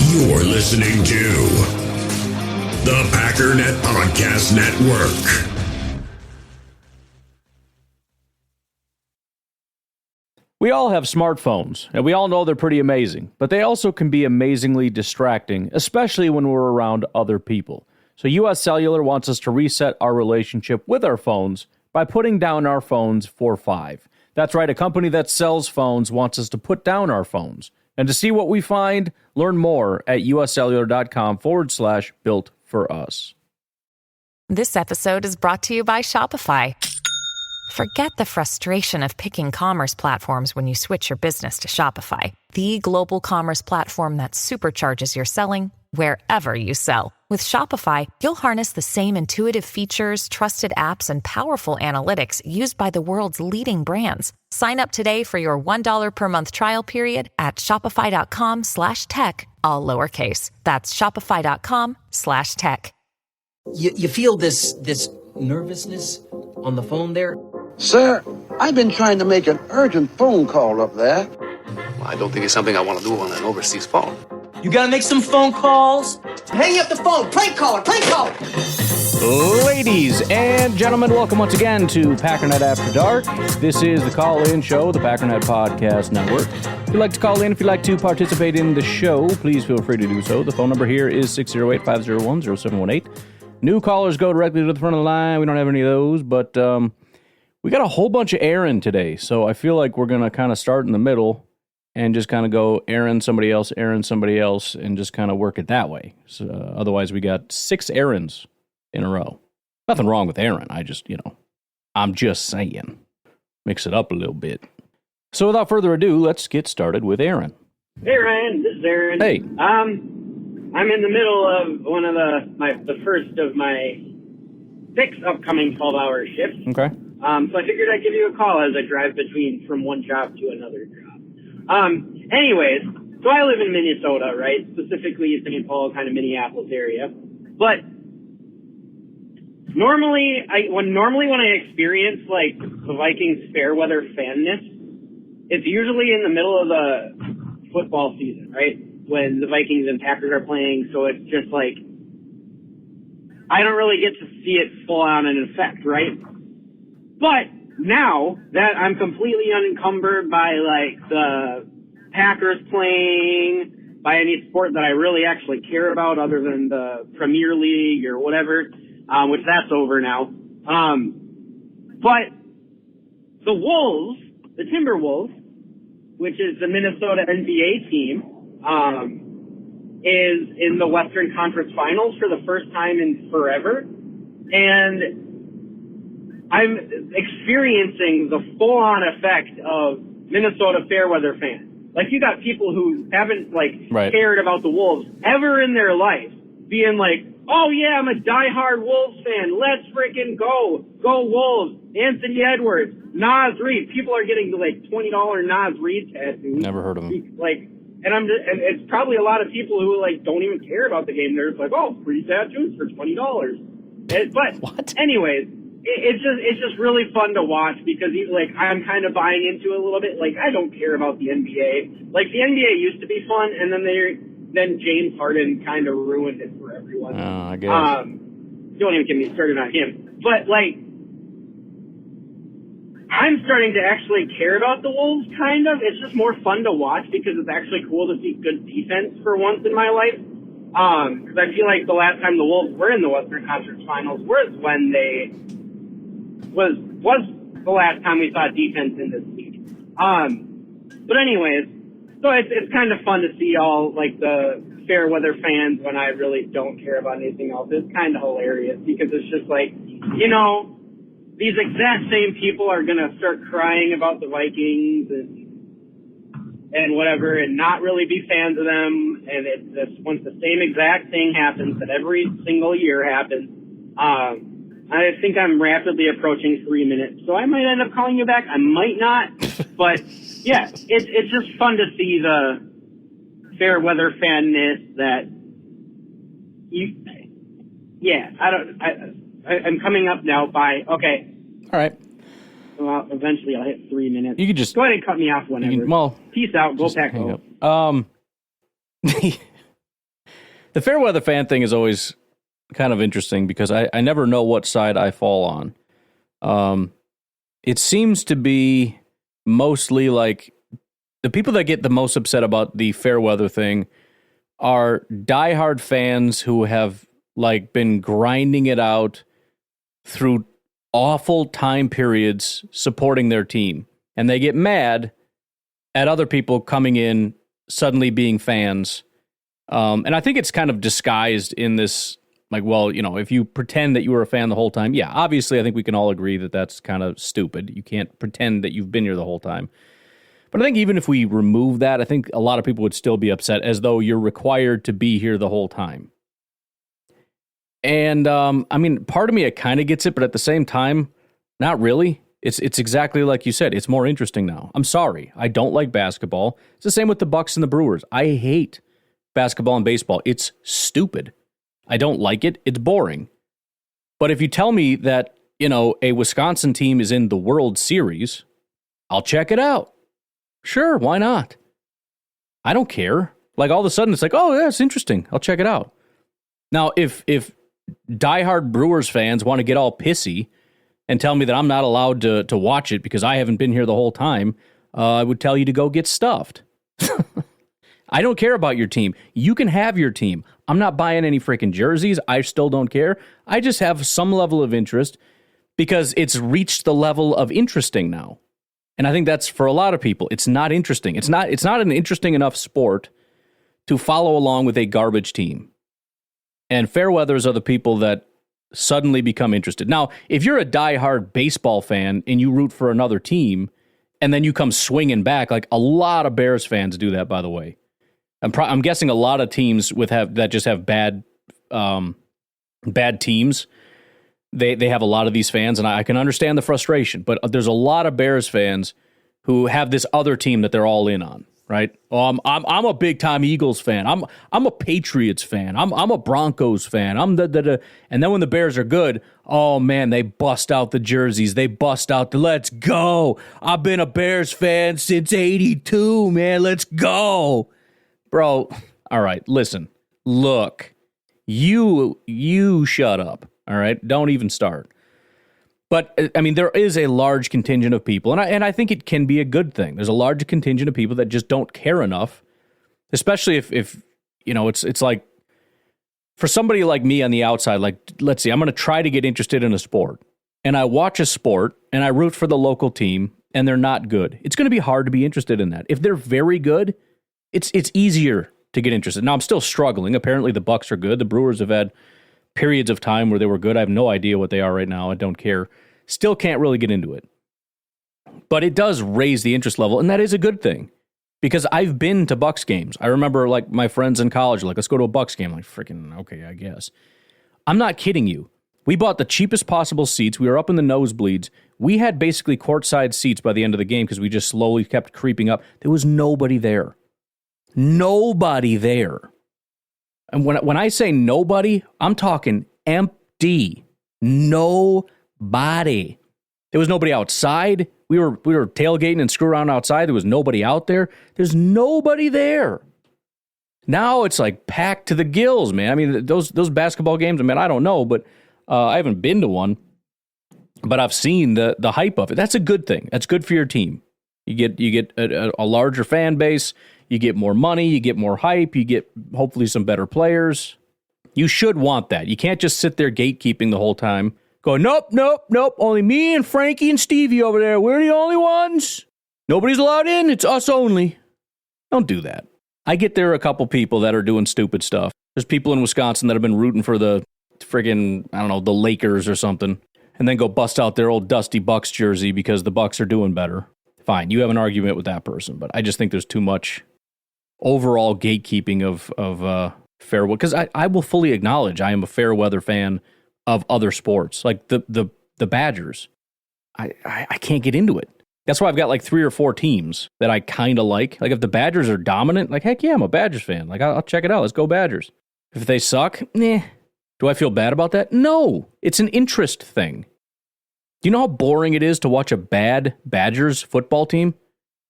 You're listening to the Packernet Podcast Network. We all have smartphones, and we all know they're pretty amazing, but they also can be amazingly distracting, especially when we're around other people. So US Cellular wants us to reset our relationship with our phones by putting down our phones for $5. That's right, a company that sells phones wants us to put down our phones. And to see what we find, learn more at uscellular.com/built for us. This episode is brought to you by Shopify. Forget the frustration of picking commerce platforms when you switch your business to Shopify, the global commerce platform that supercharges your selling wherever you sell. With Shopify, you'll harness the same intuitive features, trusted apps, and powerful analytics used by the world's leading brands. Sign up today for your $1 per month trial period at shopify.com/tech, all lowercase. That's shopify.com/tech. You feel this nervousness on the phone there? Sir, I've been trying to make an urgent phone call up there. Well, I don't think it's something I want to do on an overseas phone. You gotta make some phone calls. Hang up the phone. Prank caller. Ladies and gentlemen, welcome once again to Packernet After Dark. This is the call-in show, the Packernet Podcast Network. If you'd like to call in, if you'd like to participate in the show, please feel free to do so. The phone number here is 608-501-0718. New callers go directly to the front of the line. We don't have any of those, but we got a whole bunch of Aaron today, so I feel like we're going to kind of start in the middle and just kind of go Aaron, somebody else, and just kind of work it that way. So, otherwise, we got 6 Aarons in a row. Nothing wrong with Aaron. I'm just saying. Mix it up a little bit. So without further ado, let's get started with Aaron. Hey, Ryan. This is Aaron. Hey. I'm in the middle of one of the first of my 6 upcoming 12-hour shifts. Okay. So I figured I'd give you a call as I drive from one job to another job. Anyways, so I live in Minnesota, right? Specifically St. Paul, kind of Minneapolis area. But normally when I experience like the Vikings fair weather fanness, it's usually in the middle of the football season, right? When the Vikings and Packers are playing, so it's just like I don't really get to see it full on in effect, right? But now that I'm completely unencumbered by like the Packers playing, by any sport that I really actually care about other than the Premier League or whatever, which that's over now. But the Wolves, the Timberwolves, which is the Minnesota NBA team, is in the Western Conference Finals for the first time in forever. And I'm experiencing the full-on effect of Minnesota Fairweather fans. Like, you got people who haven't, cared about the Wolves ever in their life being like, oh, yeah, I'm a diehard Wolves fan. Let's freaking go. Go Wolves. Anthony Edwards. Nas Reed. People are getting, $20 Nas Reed tattoos. Never heard of him. And it's probably a lot of people who, don't even care about the game. They're just like, oh, free tattoos for $20. But what? Anyways, it's just really fun to watch because I'm kind of buying into it a little bit. I don't care about the NBA. The NBA used to be fun, and then James Harden kind of ruined it for everyone. Oh, I guess. Don't even get me started on him. But I'm starting to actually care about the Wolves, kind of. It's just more fun to watch because it's actually cool to see good defense for once in my life. Because I feel like the last time the Wolves were in the Western Conference Finals was when was the last time we saw defense in this league. But anyways, so it's kind of fun to see all the fair weather fans when I really don't care about anything else. It's kind of hilarious because it's just these exact same people are going to start crying about the Vikings and whatever and not really be fans of them. And it's just once the same exact thing happens that every single year happens. I think I'm rapidly approaching 3 minutes, so I might end up calling you back. I might not, but yeah, it's just fun to see the fair weather fanness that I'm coming up now by, okay. All right. Well, eventually I'll hit 3 minutes. You could just go ahead and cut me off whenever. Peace out. Go Pack. The fair weather fan thing is always kind of interesting because I never know what side I fall on. It seems to be mostly like the people that get the most upset about the fair weather thing are diehard fans who have like been grinding it out through awful time periods supporting their team. And they get mad at other people coming in, suddenly being fans. And I think it's kind of disguised in this, like, well, you know, if you pretend that you were a fan the whole time, yeah, obviously I think we can all agree that that's kind of stupid. You can't pretend that you've been here the whole time. But I think even if we remove that, I think a lot of people would still be upset as though you're required to be here the whole time. And, I mean, part of me, it kind of gets it, but at the same time, not really. It's exactly like you said. It's more interesting now. I'm sorry. I don't like basketball. It's the same with the Bucks and the Brewers. I hate basketball and baseball. It's stupid. I don't like it. It's boring. But if you tell me that, you know, a Wisconsin team is in the World Series, I'll check it out. Sure, why not? I don't care. Like, all of a sudden, it's like, oh, yeah, it's interesting. I'll check it out. Now, if diehard Brewers fans want to get all pissy and tell me that I'm not allowed to watch it because I haven't been here the whole time, I would tell you to go get stuffed. I don't care about your team. You can have your team. I'm not buying any freaking jerseys. I still don't care. I just have some level of interest because it's reached the level of interesting now. And I think that's for a lot of people. It's not interesting. It's not an interesting enough sport to follow along with a garbage team. And fair weathers are the people that suddenly become interested. Now, if you're a diehard baseball fan and you root for another team and then you come swinging back, like a lot of Bears fans do that, by the way. I'm guessing a lot of teams that just have bad teams. They have a lot of these fans, and I can understand the frustration. But there's a lot of Bears fans who have this other team that they're all in on, right? Oh, I'm a big time Eagles fan. I'm a Patriots fan. I'm a Broncos fan. And then when the Bears are good, oh man, they bust out the jerseys. They bust out the let's go. I've been a Bears fan since '82, man. Let's go. Bro, all right, listen, look, you shut up, all right? Don't even start. But, I mean, there is a large contingent of people, and I think it can be a good thing. There's a large contingent of people that just don't care enough, especially if you know, it's like, for somebody like me on the outside, like, let's see, I'm going to try to get interested in a sport, and I watch a sport, and I root for the local team, and they're not good. It's going to be hard to be interested in that. If they're very good, it's easier to get interested. Now, I'm still struggling. Apparently, the Bucks are good. The Brewers have had periods of time where they were good. I have no idea what they are right now. I don't care. Still can't really get into it. But it does raise the interest level, and that is a good thing. Because I've been to Bucks games. I remember, like, my friends in college, like, let's go to a Bucks game. I'm like, freaking, okay, I guess. I'm not kidding you. We bought the cheapest possible seats. We were up in the nosebleeds. We had basically courtside seats by the end of the game because we just slowly kept creeping up. There was nobody there. Nobody there. And when I say nobody, I'm talking empty. Nobody. There was nobody outside. We were tailgating and screwing around outside. There was nobody out there. There's nobody there. Now it's like packed to the gills, man. I mean, those basketball games, I mean, I don't know, but I haven't been to one. But I've seen the hype of it. That's a good thing. That's good for your team. You get a larger fan base. You get more money, you get more hype, you get hopefully some better players. You should want that. You can't just sit there gatekeeping the whole time, going, nope, only me and Frankie and Stevie over there. We're the only ones. Nobody's allowed in. It's us only. Don't do that. I get there are a couple people that are doing stupid stuff. There's people in Wisconsin that have been rooting for the friggin', I don't know, the Lakers or something, and then go bust out their old dusty Bucks jersey because the Bucks are doing better. Fine, you have an argument with that person, but I just think there's too much overall gatekeeping of fair weather, because I will fully acknowledge I am a fair weather fan of other sports, like the Badgers. I can't get into it. That's why I've got like 3 or 4 teams that I kind of like. Like if the Badgers are dominant, like heck yeah, I'm a Badgers fan. Like I'll check it out. Let's go Badgers. If they suck, do I feel bad about that? No, it's an interest thing. Do you know how boring it is to watch a bad Badgers football team?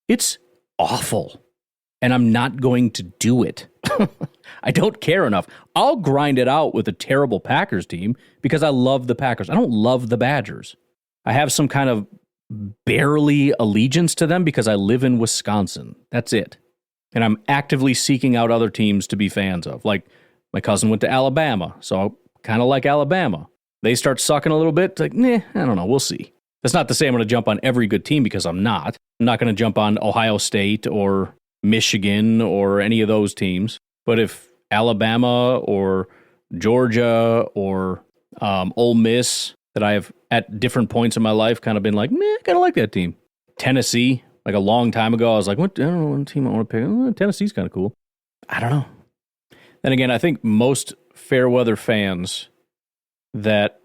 It's awful. And I'm not going to do it. I don't care enough. I'll grind it out with a terrible Packers team because I love the Packers. I don't love the Badgers. I have some kind of barely allegiance to them because I live in Wisconsin. That's it. And I'm actively seeking out other teams to be fans of. Like, my cousin went to Alabama, so I kind of like Alabama. They start sucking a little bit, it's like, I don't know, we'll see. That's not to say I'm going to jump on every good team because I'm not. I'm not going to jump on Ohio State or Michigan or any of those teams. But if Alabama or Georgia or Ole Miss, that I have at different points in my life kind of been like, I kind of like that team. Tennessee, like a long time ago, I was like, I don't know what team I want to pick. Tennessee's kind of cool. I don't know. Then again, I think most fair weather fans that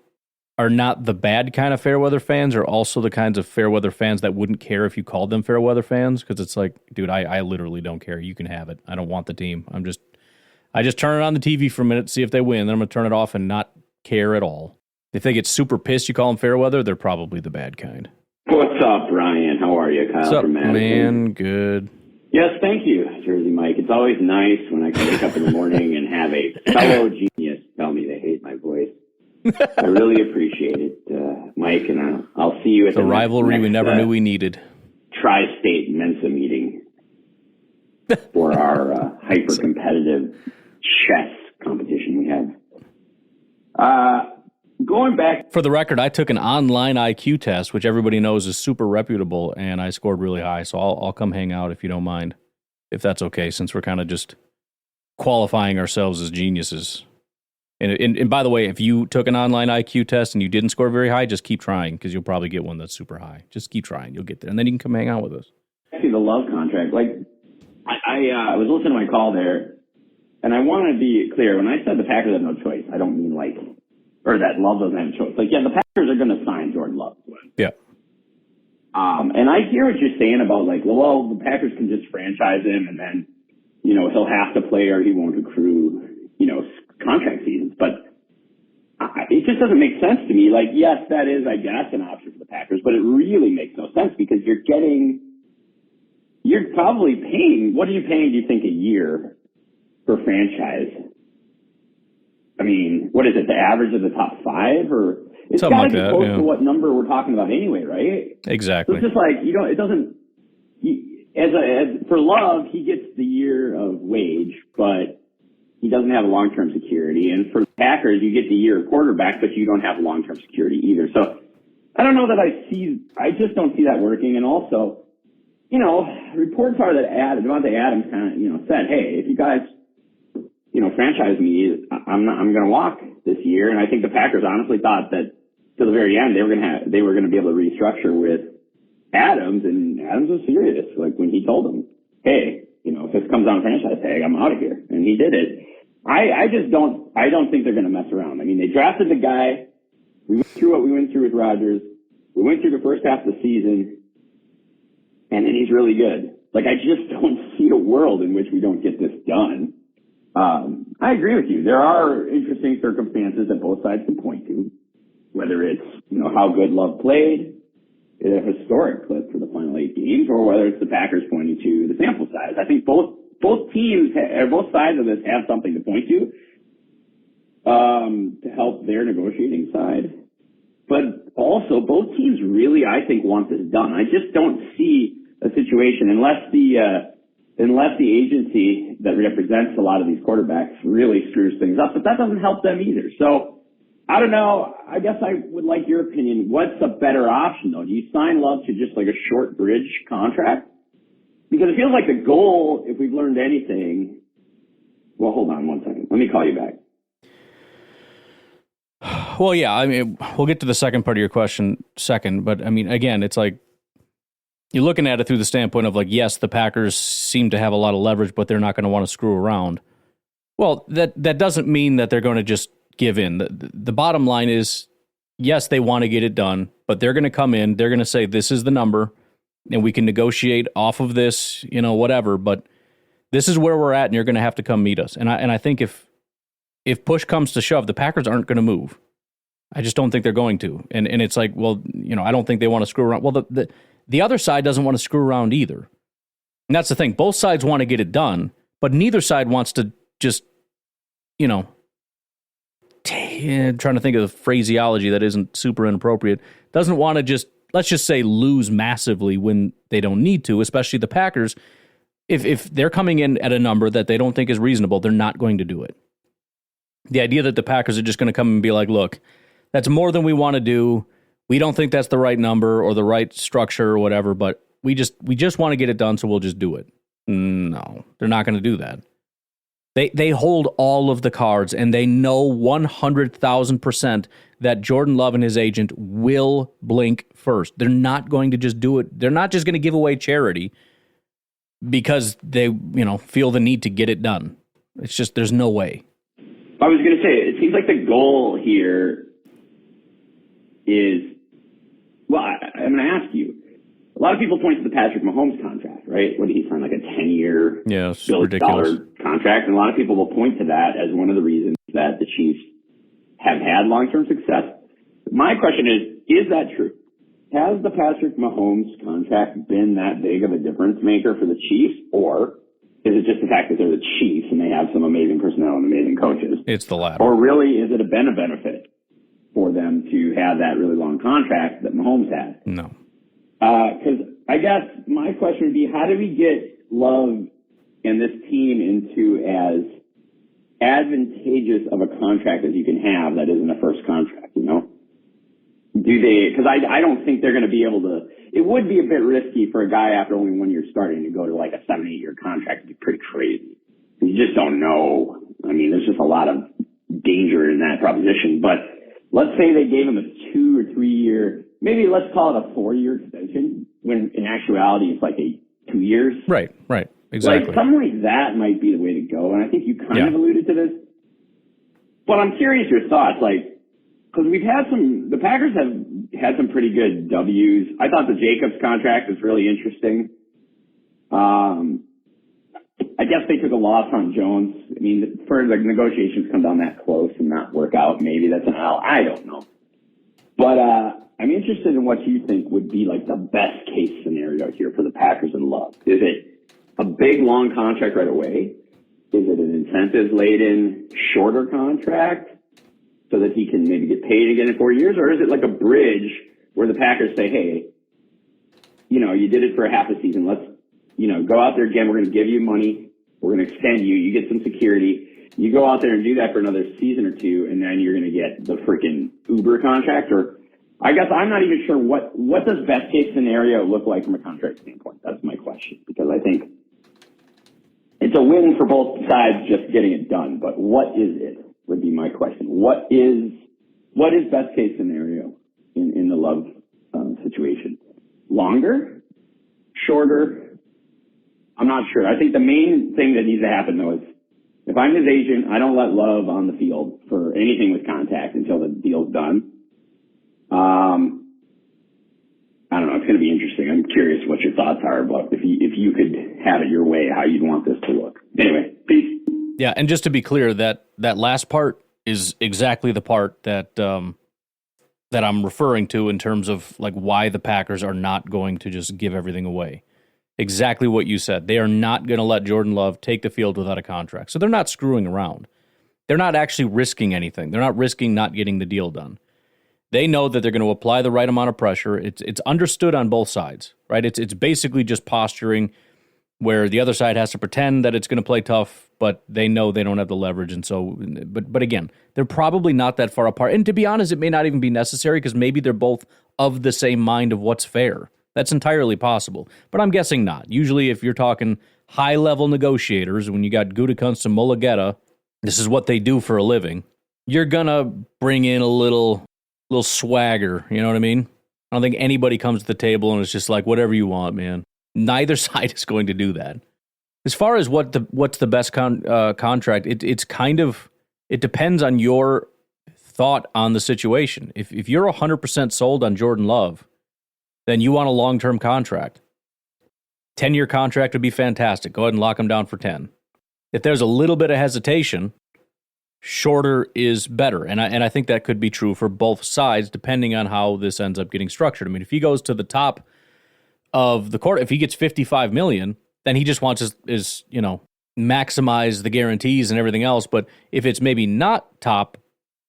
are not the bad kind of fair weather fans are also the kinds of fair weather fans that wouldn't care if you called them fair weather fans, because it's like, dude, I literally don't care. You can have it. I don't want the team. I just turn it on the TV for a minute, see if they win, then I'm going to turn it off and not care at all. If they get super pissed, you call them fair weather, they're probably the bad kind. What's up, Ryan? How are you? Kyle What's up, from Madison. man? Good. Yes, thank you, Jersey Mike. It's always nice when I can wake up in the morning and have a fellow genius tell me they hate my voice. I really appreciate it, Mike, and I'll see you at the rivalry next, we never knew we needed. Tri-State Mensa meeting for our hyper-competitive chess competition we have. Going back... For the record, I took an online IQ test, which everybody knows is super reputable, and I scored really high, so I'll come hang out if you don't mind, if that's okay, since we're kind of just qualifying ourselves as geniuses. And by the way, if you took an online IQ test and you didn't score very high, just keep trying, because you'll probably get one that's super high. Just keep trying. You'll get there, and then you can come hang out with us. Actually, the Love contract, like, I was listening to my call there, and I want to be clear. When I said the Packers have no choice, I don't mean like... or that Love doesn't have a choice. Like, yeah, the Packers are going to sign Jordan Love. Yeah. And I hear what you're saying about, like, well, the Packers can just franchise him and then, he'll have to play or he won't accrue, contract seasons. But it just doesn't make sense to me. Like, yes, that is, I guess, an option for the Packers, but it really makes no sense because you're probably paying, what are you paying, do you think, a year for franchise? I mean, what is it, the average of the top five? Or it's something got to like be that, close yeah. to what number we're talking about anyway, right? Exactly. So it's just like, it doesn't, for Love, he gets the year of wage, but he doesn't have a long-term security. And for the Packers, you get the year of quarterback, but you don't have long-term security either. So I don't know that I just don't see that working. And also, reports are that Devontae Adams kind of, said, hey, if you guys, franchise me, I'm going to walk this year. And I think the Packers honestly thought that to the very end, they were going to be able to restructure with Adams, and Adams was serious. Like when he told them, hey, if this comes on franchise tag, I'm out of here. And he did it. I don't think they're going to mess around. I mean, they drafted the guy. We went through what we went through with Rodgers. We went through the first half of the season, and then he's really good. Like, I just don't see a world in which we don't get this done. I agree with you. There are interesting circumstances that both sides can point to, whether it's, how good Love played, a historic clip for the final 8 games, or whether it's the Packers pointing to the sample size. I think both teams, both sides of this have something to point to help their negotiating side. But also, both teams really, I think, want this done. I just don't see a situation unless the agency that represents a lot of these quarterbacks really screws things up, but that doesn't help them either. So I don't know. I guess I would like your opinion. What's a better option, though? Do you sign Love to just like a short bridge contract? Because it feels like the goal, if we've learned anything, well, hold on one second. Let me call you back. Well, yeah, I mean, we'll get to the second part of your question second, but I mean, again, it's like, you're looking at it through the standpoint of like, yes, the Packers seem to have a lot of leverage, but they're not going to want to screw around. Well, that doesn't mean that they're going to just give in. The bottom line is, yes, they want to get it done, but they're going to come in, they're going to say, this is the number, and we can negotiate off of this, whatever, but this is where we're at, and you're going to have to come meet us. And I think if push comes to shove, the Packers aren't going to move. I just don't think they're going to. And it's like, well, I don't think they want to screw around. Well, the other side doesn't want to screw around either. And that's the thing. Both sides want to get it done, But neither side wants to just, I'm trying to think of the phraseology that isn't super inappropriate, doesn't want to just, let's just say, lose massively when they don't need to, especially the Packers. If they're coming in at a number that they don't think is reasonable, they're not going to do it. The idea that the Packers are just going to come and be like, look, that's more than we want to do. We don't think that's the right number or the right structure or whatever, but we just want to get it done, so we'll just do it. No, they're not going to do that. They hold all of the cards, and they know 100,000% that Jordan Love and his agent will blink first. They're not going to just do it. They're not just going to give away charity because they, feel the need to get it done. It's just, there's no way. I was going to say, it seems like the goal here is, well, I'm going to ask you, a lot of people point to the Patrick Mahomes contract, right? What did he sign, like a 10-year billion-dollar contract? And a lot of people will point to that as one of the reasons that the Chiefs have had long-term success. My question is that true? Has the Patrick Mahomes contract been that big of a difference maker for the Chiefs, or is it just the fact that they're the Chiefs and they have some amazing personnel and amazing coaches? It's the latter. Or really, is it been a benefit for them to have that really long contract that Mahomes had? No. Because I guess my question would be, how do we get Love and this team into as advantageous of a contract as you can have that isn't a first contract, Do they, because I don't think they're going to be able to, it would be a bit risky for a guy after only 1 year starting to go to like a 7-8 year contract. It'd be pretty crazy. You just don't know. I mean, there's just a lot of danger in that proposition. But let's say they gave him a 2 or 3 year, maybe let's call it a 4-year extension, when in actuality it's like 2 years. Right, exactly. Like something like that might be the way to go. And I think you kind of alluded to this. But I'm curious your thoughts, because the Packers have had some pretty good W's. I thought the Jacobs contract was really interesting. I guess they took a loss on Jones. I mean, for the negotiations come down that close and not work out, maybe that's an L. I don't know. But I'm interested in what you think would be like the best case scenario here for the Packers and Love. Is it a big, long contract right away? Is it an incentives-laden, shorter contract so that he can maybe get paid again in 4 years? Or is it like a bridge where the Packers say, hey, you did it for a half a season. Let's, go out there again. We're going to give you money. We're going to extend you. You get some security. You go out there and do that for another season or two, and then you're going to get the freaking Uber contract. Or I guess I'm not even sure what does best case scenario look like from a contract standpoint? That's my question, because I think it's a win for both sides just getting it done. But what is it would be my question. What is best case scenario in the Love situation? Longer? Shorter? I'm not sure. I think the main thing that needs to happen, though, is if I'm his agent, I don't let Love on the field for anything with contact until the deal's done. I don't know. It's going to be interesting. I'm curious what your thoughts are about if you could have it your way, how you'd want this to look. Anyway, peace. Yeah, and just to be clear, that last part is exactly the part that that I'm referring to in terms of like why the Packers are not going to just give everything away. Exactly what you said. They are not going to let Jordan Love take the field without a contract. So they're not screwing around. They're not actually risking anything. They're not risking not getting the deal done. They know that they're going to apply the right amount of pressure. It's understood on both sides, right? It's basically just posturing where the other side has to pretend that it's going to play tough, but they know they don't have the leverage. And so, but again, they're probably not that far apart. And to be honest, it may not even be necessary because maybe they're both of the same mind of what's fair. That's entirely possible, but I'm guessing not. Usually if you're talking high-level negotiators, when you got Gutekunst and Mulugeta, this is what they do for a living, you're going to bring in a little swagger, you know what I mean? I don't think anybody comes to the table and it's just like, whatever you want, man. Neither side is going to do that. As far as what's the best contract, it depends on your thought on the situation. If you're 100% sold on Jordan Love, then you want a long-term contract. 10-year contract would be fantastic. Go ahead and lock him down for 10. If there's a little bit of hesitation, shorter is better. And I think that could be true for both sides, depending on how this ends up getting structured. I mean, if he goes to the top of the court, if he gets $55 million, then he just wants his maximize the guarantees and everything else. But if it's maybe not top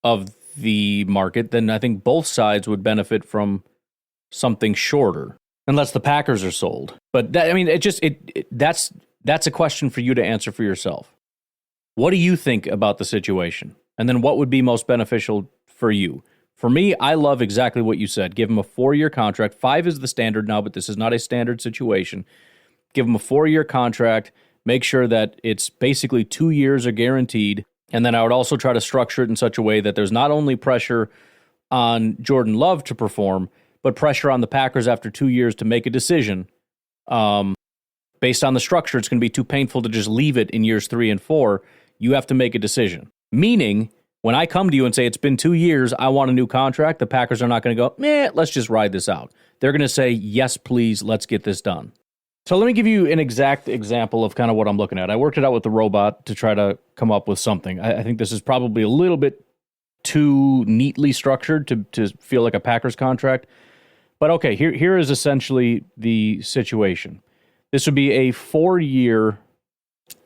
of the market, then I think both sides would benefit from something shorter, unless the Packers are sold. But that, I mean, that's a question for you to answer for yourself. What do you think about the situation? And then what would be most beneficial for you? For me, I love exactly what you said. Give him a 4-year contract. 5 is the standard now, but this is not a standard situation. Give him a 4-year contract. Make sure that it's basically 2 years are guaranteed. And then I would also try to structure it in such a way that there's not only pressure on Jordan Love to perform, but pressure on the Packers after 2 years to make a decision. Based on the structure, it's going to be too painful to just leave it in years 3 and 4. You have to make a decision. Meaning, when I come to you and say, it's been 2 years, I want a new contract, the Packers are not going to go, let's just ride this out. They're going to say, yes, please, let's get this done. So let me give you an exact example of kind of what I'm looking at. I worked it out with the robot to try to come up with something. I think this is probably a little bit too neatly structured to feel like a Packers contract. But okay, here is essentially the situation. This would be a 4-year.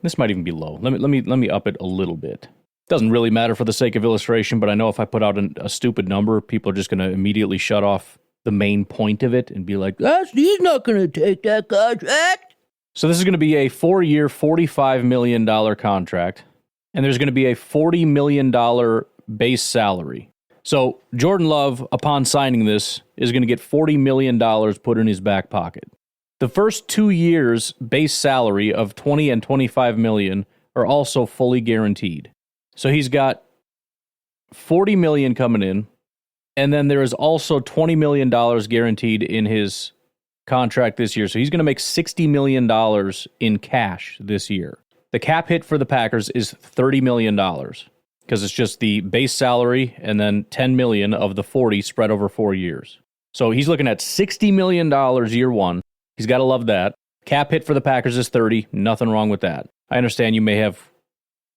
This might even be low. Let me up it a little bit. Doesn't really matter for the sake of illustration, but I know if I put out a stupid number, people are just going to immediately shut off the main point of it and be like, he's not going to take that contract. So this is going to be a 4-year, $45 million contract, and there's going to be a $40 million base salary. So Jordan Love, upon signing this, is going to get $40 million put in his back pocket. The first 2 years base salary of $20 and $25 million are also fully guaranteed. So he's got $40 million coming in, and then there is also $20 million guaranteed in his contract this year. So he's going to make $60 million in cash this year. The cap hit for the Packers is $30 million because it's just the base salary and then $10 million of the 40 spread over 4 years. So he's looking at $60 million year one. He's got to love that. Cap hit for the Packers is 30. Nothing wrong with that. I understand you may have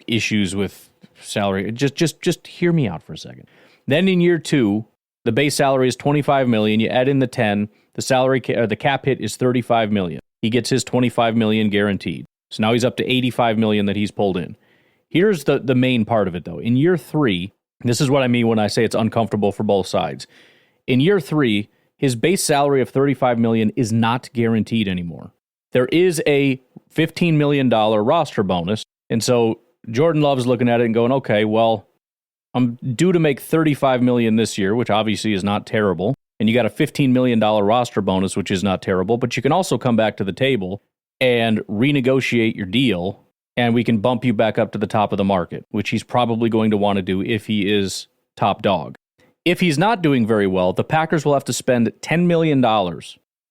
issues with salary. Just hear me out for a second. Then in year 2, the base salary is $25 million. You add in the 10. The salary, the cap hit is $35 million. He gets his $25 million guaranteed. So now he's up to $85 million that he's pulled in. Here's the main part of it, though. In year 3, this is what I mean when I say it's uncomfortable for both sides. In year 3, his base salary of $35 million is not guaranteed anymore. There is a $15 million roster bonus, and so Jordan Love's looking at it and going, okay, well, I'm due to make $35 million this year, which obviously is not terrible, and you got a $15 million roster bonus, which is not terrible, but you can also come back to the table and renegotiate your deal, and we can bump you back up to the top of the market, which he's probably going to want to do if he is top dog. If he's not doing very well, the Packers will have to spend $10 million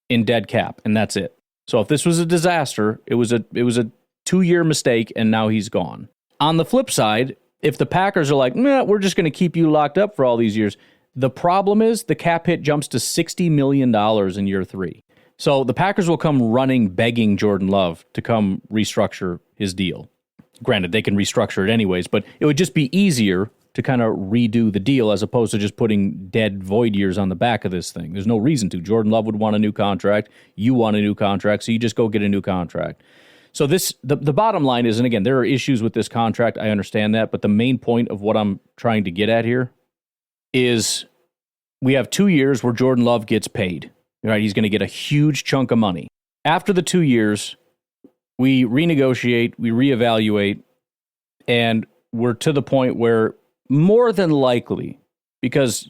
in dead cap, and that's it. So if this was a disaster, it was a 2-year mistake, and now he's gone. On the flip side, if the Packers are like, we're just going to keep you locked up for all these years, the problem is the cap hit jumps to $60 million in year 3. So the Packers will come running, begging Jordan Love to come restructure his deal. Granted, they can restructure it anyways, but it would just be easier to kind of redo the deal as opposed to just putting dead void years on the back of this thing. There's no reason to. Jordan Love would want a new contract. You want a new contract, so you just go get a new contract. So the bottom line is, and again, there are issues with this contract. I understand that, but the main point of what I'm trying to get at here is we have 2 years where Jordan Love gets paid. Right? He's going to get a huge chunk of money. After the 2 years, we renegotiate, we reevaluate, and we're to the point where more than likely, because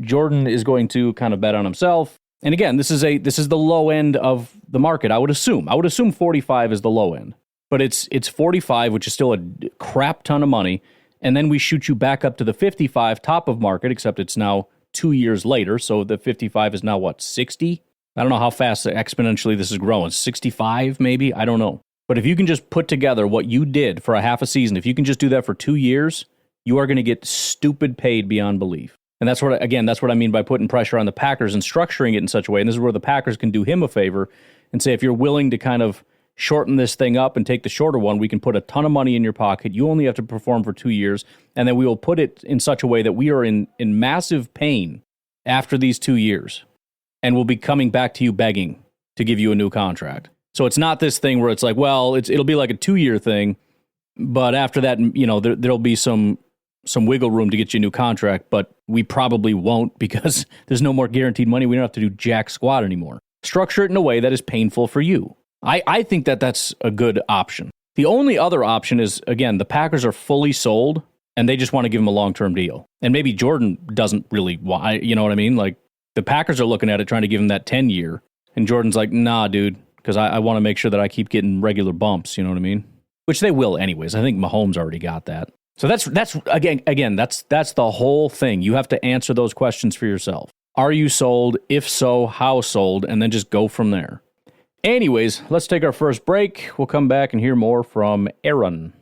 Jordan is going to kind of bet on himself. And again, this is the low end of the market. I would assume 45 is the low end, but it's 45, which is still a crap ton of money. And then we shoot you back up to the 55 top of market, except it's now 2 years later. So the 55 is now 60? I don't know how fast exponentially this is growing. 65 maybe? I don't know. But if you can just put together what you did for a half a season, if you can just do that for 2 years, you are going to get stupid paid beyond belief. And that's what I mean by putting pressure on the Packers and structuring it in such a way. And this is where the Packers can do him a favor and say, if you're willing to kind of shorten this thing up and take the shorter one, we can put a ton of money in your pocket. You only have to perform for 2 years. And then we will put it in such a way that we are in massive pain after these 2 years. And we'll be coming back to you begging to give you a new contract. So it's not this thing where it's like, well, it'll be like a 2-year thing, but after that, there'll be some wiggle room to get you a new contract, but we probably won't because there's no more guaranteed money. We don't have to do jack squat anymore. Structure it in a way that is painful for you. I think that's a good option. The only other option is, again, the Packers are fully sold and they just want to give him a long-term deal. And maybe Jordan doesn't really want, you know what I mean? Like the Packers are looking at it, trying to give him that 10-year. And Jordan's like, nah, dude, because I want to make sure that I keep getting regular bumps, you know what I mean? Which they will anyways. I think Mahomes already got that. So that's the whole thing. You have to answer those questions for yourself. Are you sold? If so, how sold? And then just go from there. Anyways, let's take our first break. We'll come back and hear more from Aaron.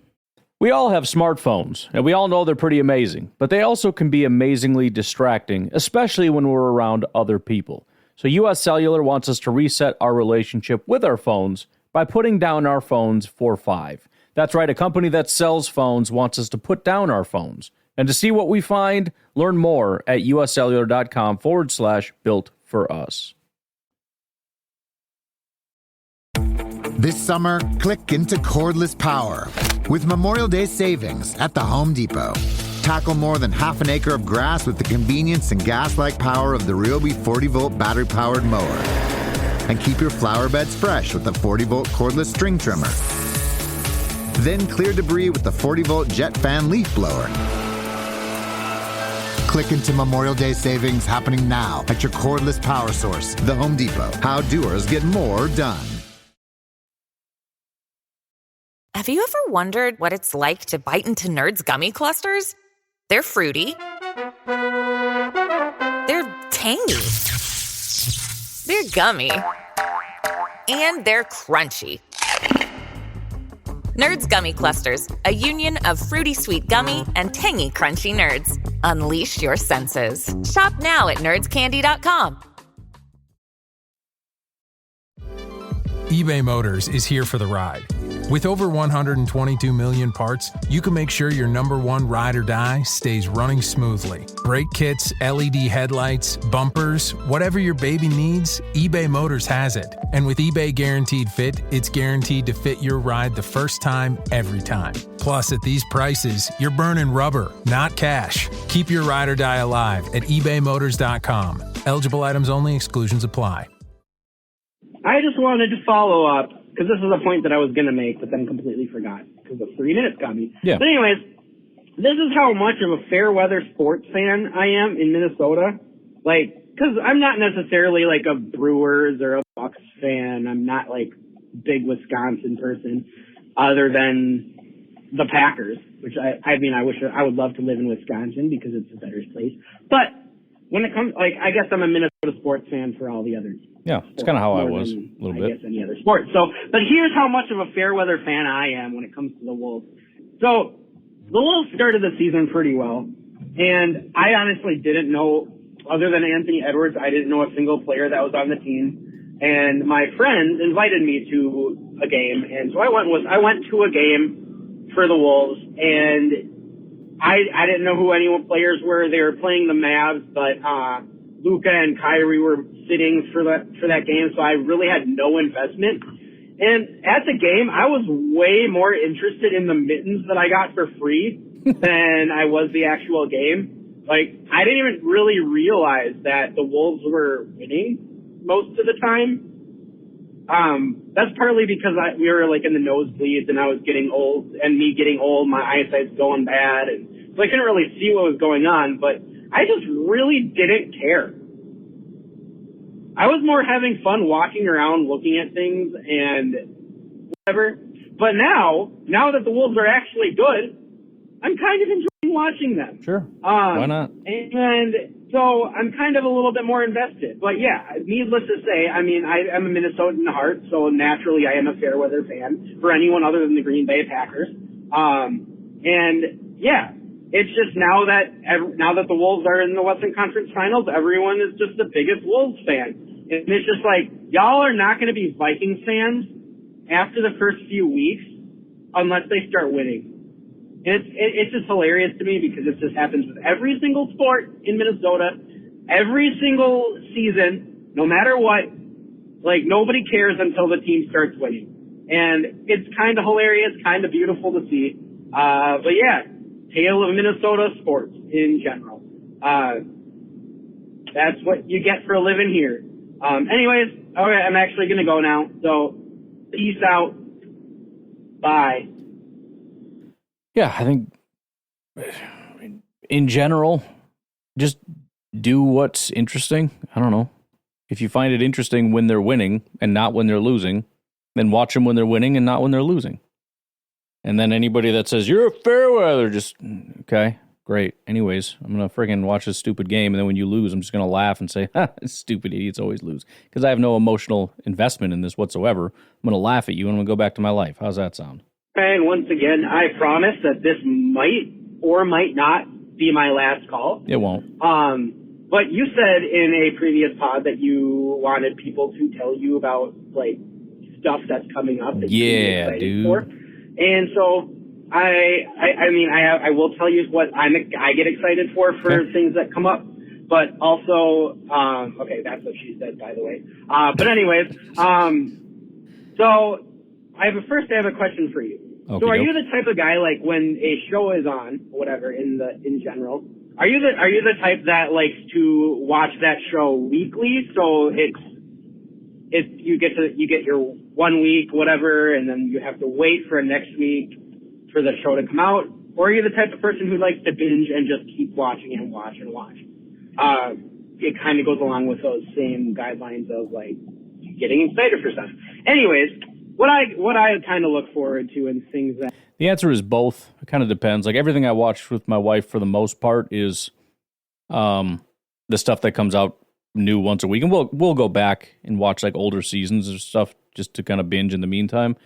We all have smartphones, and we all know they're pretty amazing, but they also can be amazingly distracting, especially when we're around other people. So US Cellular wants us to reset our relationship with our phones by putting down our phones for $5. That's right, a company that sells phones wants us to put down our phones. And to see what we find, learn more at uscellular.com/built-for-us. This summer, click into cordless power with Memorial Day savings at the Home Depot. Tackle more than half an acre of grass with the convenience and gas-like power of the Ryobi 40-volt battery-powered mower. And keep your flower beds fresh with the 40-volt cordless string trimmer. Then clear debris with the 40-volt jet fan leaf blower. Click into Memorial Day savings happening now at your cordless power source, the Home Depot. How doers get more done. Have you ever wondered what it's like to bite into Nerds gummy clusters? They're fruity. They're tangy. They're gummy. And they're crunchy. Nerds Gummy Clusters, a union of fruity sweet gummy and tangy crunchy nerds. Unleash your senses. Shop now at nerdscandy.com. eBay Motors is here for the ride. With over 122 million parts, you can make sure your number one ride or die stays running smoothly. Brake kits, LED headlights, bumpers, whatever your baby needs, eBay Motors has it. And with eBay Guaranteed Fit, it's guaranteed to fit your ride the first time, every time. Plus, at these prices, you're burning rubber, not cash. Keep your ride or die alive at ebaymotors.com. Eligible items only. Exclusions apply. I just wanted to follow up, because this is a point that I was going to make, but then completely forgot, because the 3 minutes got me. Yeah. But anyways, this is how much of a fair weather sports fan I am in Minnesota. Like, because I'm not necessarily like a Brewers or a Bucks fan. I'm not like big Wisconsin person, other than the Packers, which I would love to live in Wisconsin because it's a better place. But when it comes, like, I guess I'm a Minnesota sports fan for all the others. Yeah, it's kind of how I was a little bit. I guess any other sport. So, but here's how much of a fair weather fan I am when it comes to the Wolves. So, the Wolves started the season pretty well, and I honestly didn't know, other than Anthony Edwards, I didn't know a single player that was on the team. And my friend invited me to a game, and so I went to a game for the Wolves, and I didn't know who any players were. They were playing the Mavs, but Luka and Kyrie were sitting for that game, so I really had no investment. And at the game, I was way more interested in the mittens that I got for free than I was the actual game. Like, I didn't even really realize that the Wolves were winning most of the time. That's partly because we were like in the nosebleeds and I was getting old, and me getting old, my eyesight's going bad, and so I couldn't really see what was going on, but I just really didn't care. I was more having fun walking around looking at things and whatever. But now that the Wolves are actually good, I'm kind of enjoying watching them. Sure. Why not? And so I'm kind of a little bit more invested. But yeah, needless to say, I mean, I am a Minnesotan at heart, so naturally I am a fair weather fan for anyone other than the Green Bay Packers. And yeah, it's just now that the Wolves are in the Western Conference Finals, everyone is just the biggest Wolves fan. And it's just like, y'all are not going to be Vikings fans after the first few weeks unless they start winning. And it's just hilarious to me because it just happens with every single sport in Minnesota, every single season, no matter what. Like, nobody cares until the team starts winning. And it's kind of hilarious, kind of beautiful to see. But yeah, tale of Minnesota sports in general. That's what you get for a living here. Anyways, all right, I'm actually going to go now. So, peace out. Bye. Yeah, I think in general, just do what's interesting. I don't know. If you find it interesting when they're winning and not when they're losing, then watch them when they're winning and not when they're losing. And then anybody that says, you're a fair weather, just, okay, great. Anyways, I'm going to friggin' watch this stupid game, and then when you lose, I'm just going to laugh and say, stupid idiots always lose. Because I have no emotional investment in this whatsoever. I'm going to laugh at you, and I'm going to go back to my life. How's that sound? And once again, I promise that this might or might not be my last call. It won't. But you said in a previous pod that you wanted people to tell you about, like, stuff that's coming up that you're excited dude. for. And so I will tell you what I get excited for things that come up. But also, okay, that's what she said, by the way. But anyways, so I have a question for you. Okay, so are you the type of guy, like, when a show is on, whatever, in general, are you the type that likes to watch that show weekly? So you get your 1 week, whatever, and then you have to wait for next week for the show to come out? Or are you the type of person who likes to binge and just keep watching and watch and watch? It kind of goes along with those same guidelines of, like, getting excited for stuff. Anyways, what I kind of look forward to and things that... The answer is both. It kind of depends. Like, everything I watch with my wife, for the most part, is the stuff that comes out new once a week. And we'll go back and watch, like, older seasons or stuff just to kind of binge in the meantime.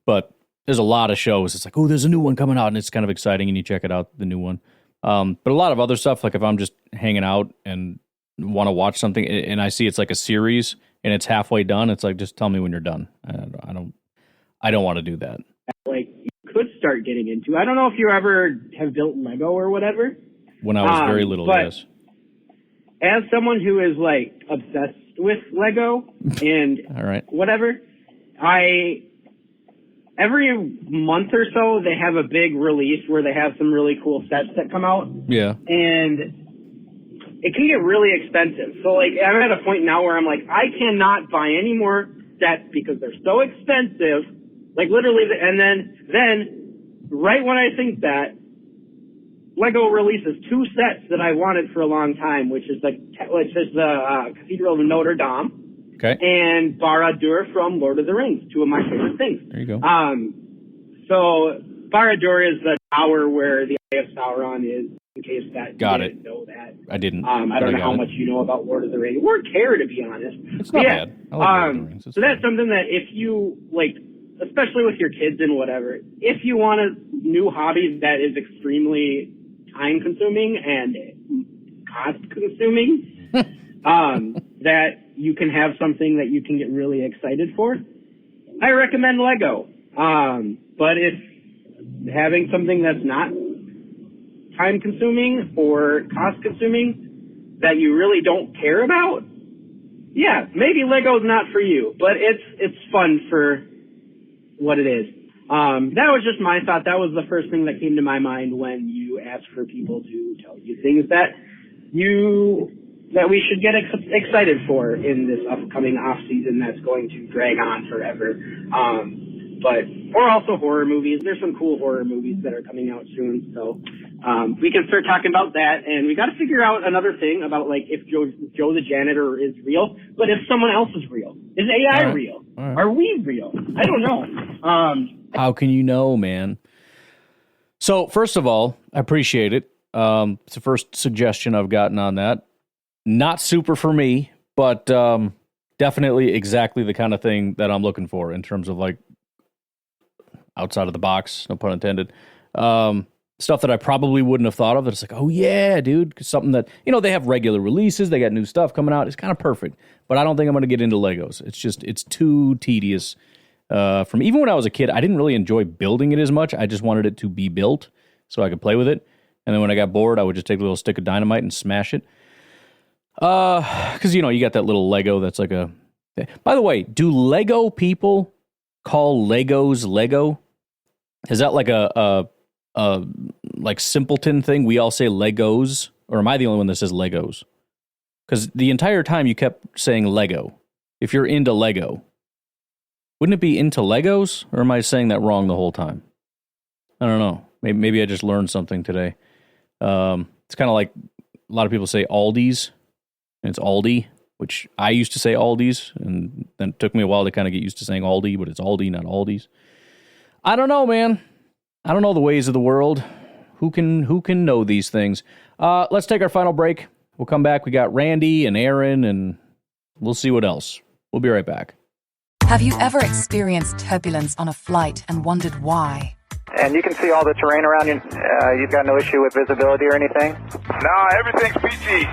But there's a lot of shows. It's like, oh, there's a new one coming out, and it's kind of exciting, and you check it out, the new one. But a lot of other stuff, like if I'm just hanging out and want to watch something, and I see it's like a series, and it's halfway done, it's like, just tell me when you're done. I don't want to do that. Like, you could start getting into. I don't know if you ever have built Lego or whatever. When I was very little, yes. As someone who is, like, obsessed with Lego and all right, whatever, every month or so, they have a big release where they have some really cool sets that come out. Yeah. And it can get really expensive. So, like, I'm at a point now where I'm like, I cannot buy any more sets because they're so expensive. Like, literally, and then right when I think that, Lego releases 2 sets that I wanted for a long time, which is the Cathedral of Notre Dame, okay, and Barad-dûr from Lord of the Rings, 2 of my favorite things. There you go. So Barad-dûr is the tower where the Eye of Sauron is, in case that you didn't know that. I didn't. I don't know how much you know about Lord of the Rings, or care, to be honest. It's not bad. I like Lord of the Rings. So that's something that if you, like, especially with your kids and whatever, if you want a new hobby that is extremely time-consuming and cost-consuming, that you can have something that you can get really excited for, I recommend Lego. But if having something that's not time-consuming or cost-consuming that you really don't care about, yeah, maybe Lego's not for you, but it's fun for what it is. That was just my thought. That was the first thing that came to my mind when you asked for people to tell you things that we should get excited for in this upcoming off season that's going to drag on forever. Or also horror movies. There's some cool horror movies that are coming out soon, so we can start talking about that. And we got to figure out another thing about, like, if Joe the janitor is real, but if someone else is real. Is AI real? Right. Are we real? I don't know. How can you know, man? So, first of all, I appreciate it. It's the first suggestion I've gotten on that. Not super for me, but definitely exactly the kind of thing that I'm looking for in terms of, like, outside of the box, no pun intended. Stuff that I probably wouldn't have thought of. That it's like, oh yeah, dude, something that, they have regular releases, they got new stuff coming out. It's kind of perfect, but I don't think I'm going to get into Legos. It's too tedious. From even when I was a kid, I didn't really enjoy building it as much. I just wanted it to be built so I could play with it. And then when I got bored, I would just take a little stick of dynamite and smash it. Because you got that little Lego that's like a By the way, do Lego people call Legos Lego? Is that like a like simpleton thing? We all say Legos, or am I the only one that says Legos? Because the entire time you kept saying Lego. If you're into Lego, wouldn't it be into Legos, or am I saying that wrong the whole time? I don't know. Maybe I just learned something today. It's kind of like a lot of people say Aldi's, and it's Aldi, which I used to say Aldi's, and then it took me a while to kind of get used to saying Aldi, but it's Aldi, not Aldi's. I don't know, man. I don't know the ways of the world. Who can know these things? Let's take our final break. We'll come back. We got Randy and Aaron, and we'll see what else. We'll be right back. Have you ever experienced turbulence on a flight and wondered why? And you can see all the terrain around you. You've got no issue with visibility or anything? No, everything's PG.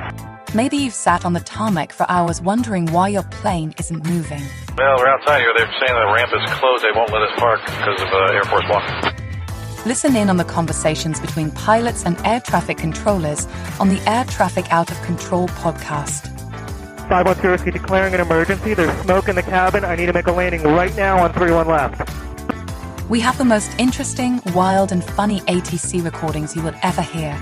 Maybe you've sat on the tarmac for hours wondering why your plane isn't moving. Well, we're outside here. They're saying the ramp is closed. They won't let us park because of Air Force One. Listen in on the conversations between pilots and air traffic controllers on the Air Traffic Out of Control podcast. 510 Whiskey declaring an emergency. There's smoke in the cabin. I need to make a landing right now on 31 left. We have the most interesting, wild, and funny ATC recordings you will ever hear.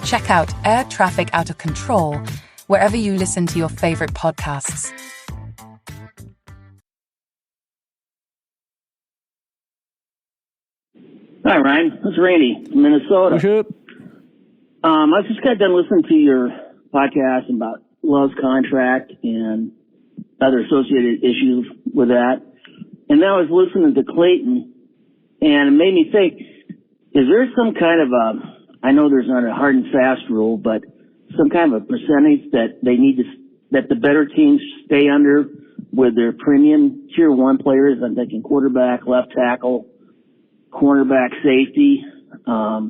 Check out Air Traffic Out of Control wherever you listen to your favorite podcasts. Hi, Ryan. It's Randy from Minnesota. What's up? I just got done listening to your podcast about Love's contract and other associated issues with that. And then I was listening to Clayton, and it made me think, is there some kind of I know there's not a hard and fast rule, but some kind of a percentage that they need to, that the better teams stay under with their premium tier one players? I'm thinking quarterback, left tackle, cornerback, safety, a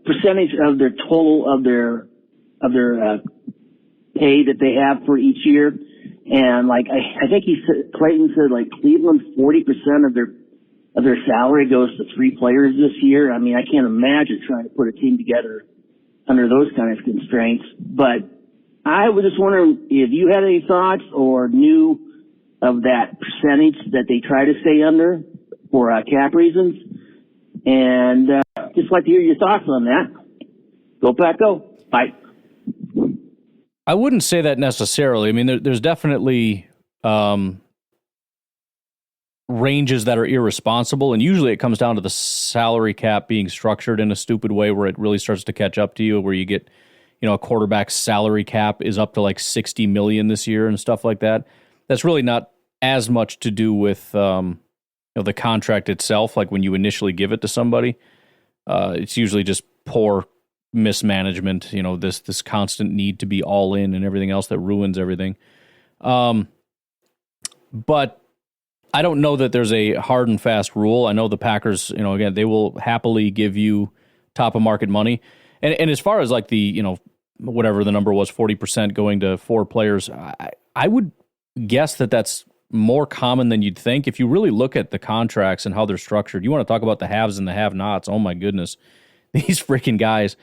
percentage of their total of their pay that they have for each year. And like, I think Clayton said like Cleveland, 40% of their salary goes to three players this year. I mean, I can't imagine trying to put a team together under those kind of constraints. But I was just wondering if you had any thoughts or knew of that percentage that they try to stay under for cap reasons. And just like to hear your thoughts on that. Go Pack, go. Bye. I wouldn't say that necessarily. I mean, there's definitely ranges that are irresponsible, and usually it comes down to the salary cap being structured in a stupid way where it really starts to catch up to you, where you get, a quarterback's salary cap is up to like $60 million this year and stuff like that. That's really not as much to do with the contract itself, like when you initially give it to somebody. It's usually just poor mismanagement, this constant need to be all in and everything else that ruins everything. But I don't know that there's a hard and fast rule. I know the Packers, again, they will happily give you top of market money. And as far as like the, whatever the number was, 40% going to four players, I would guess that that's more common than you'd think. If you really look at the contracts and how they're structured, you want to talk about the haves and the have-nots. Oh my goodness, these freaking guys.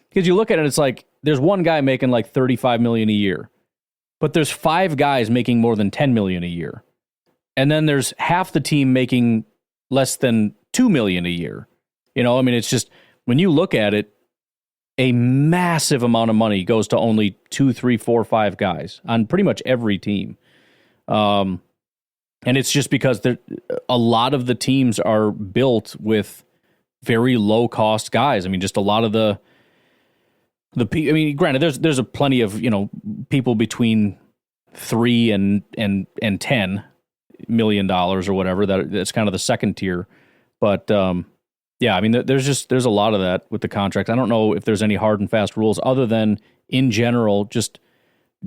Because you look at it, it's like there's one guy making like $35 million a year, but there's five guys making more than $10 million a year. And then there's half the team making less than $2 million a year. It's just, when you look at it, a massive amount of money goes to only 2, 3, 4, 5 guys on pretty much every team. And it's just because a lot of the teams are built with very low cost guys. I mean, just a lot of granted, there's a plenty of, people between $3 and $10 million or whatever, that's kind of the second tier. But yeah, I mean, there's a lot of that with the contract. I don't know if there's any hard and fast rules other than in general, just